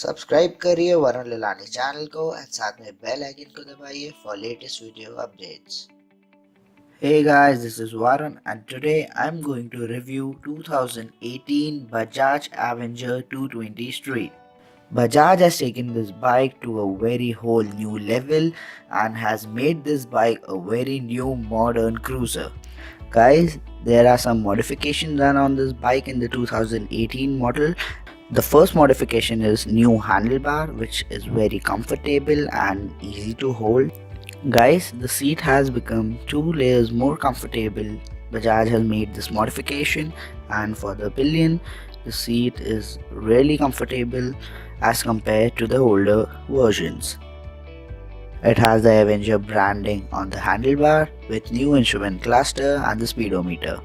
Subscribe करिए Varun लिलानी channel को और साथ में बेल आइकन को दबाइए for latest video updates. Hey guys, this is Varun and today I'm going to review 2018 Bajaj Avenger 220 Street. Bajaj has taken this bike to a very whole new level and has made this bike a very new modern cruiser. Guys, there are some modifications done on this bike in the 2018 model. The first modification is new handlebar, which is very comfortable and easy to hold. Guys, the seat has become 2 layers more comfortable. Bajaj has made this modification, and for the pillion, the seat is really comfortable as compared to the older versions. It has the Avenger branding on the handlebar with new instrument cluster and the speedometer.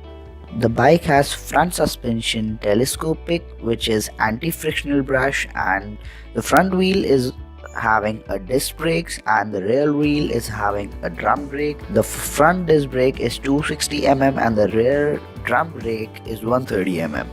The bike has front suspension telescopic, which is anti-frictional brush, and the front wheel is having a disc brakes and the rear wheel is having a drum brake. The front disc brake is 260 mm and the rear drum brake is 130 mm.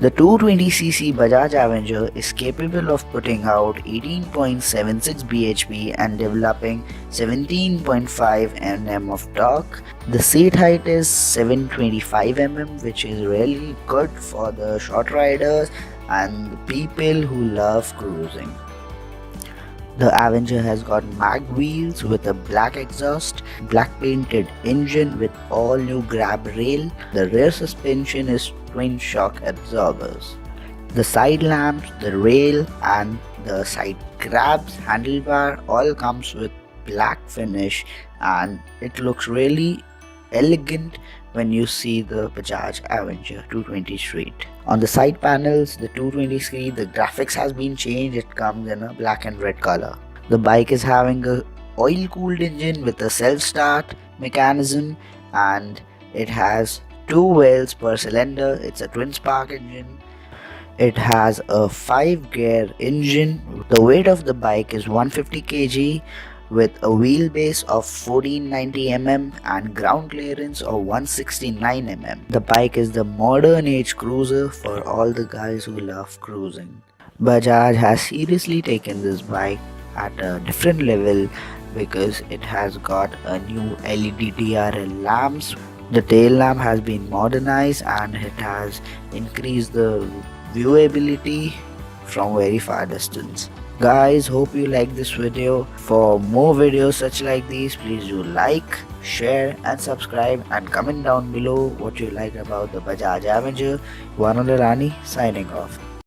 The 220cc Bajaj Avenger is capable of putting out 18.76 bhp and developing 17.5 Nm of torque. The seat height is 725 mm, which is really good for the short riders and the people who love cruising. The Avenger has got mag wheels with a black exhaust, black painted engine with all new grab rail. The rear suspension is twin shock absorbers. The side lamps, the rail and the side grabs, handlebar all comes with black finish and it looks really elegant when you see the Bajaj Avenger 220 Street. On the side panels, the 220 Street, the graphics has been changed. It comes in a black and red color. The bike is having a oil-cooled engine with a self-start mechanism and it has 2 wells per cylinder. It's a twin spark engine. It has a 5-gear engine. The weight of the bike is 150 kg with a wheelbase of 1490 mm and ground clearance of 169 mm. The bike is the modern age cruiser for all the guys who love cruising. Bajaj has seriously taken this bike at a different level because it has got a new LED DRL lamps. The tail lamp has been modernized and it has increased the viewability from very far distance. Guys, hope you like this video. For more videos such like these, please do like, share and subscribe and comment down below what you like about the Bajaj Avenger. Varun Lilani signing off.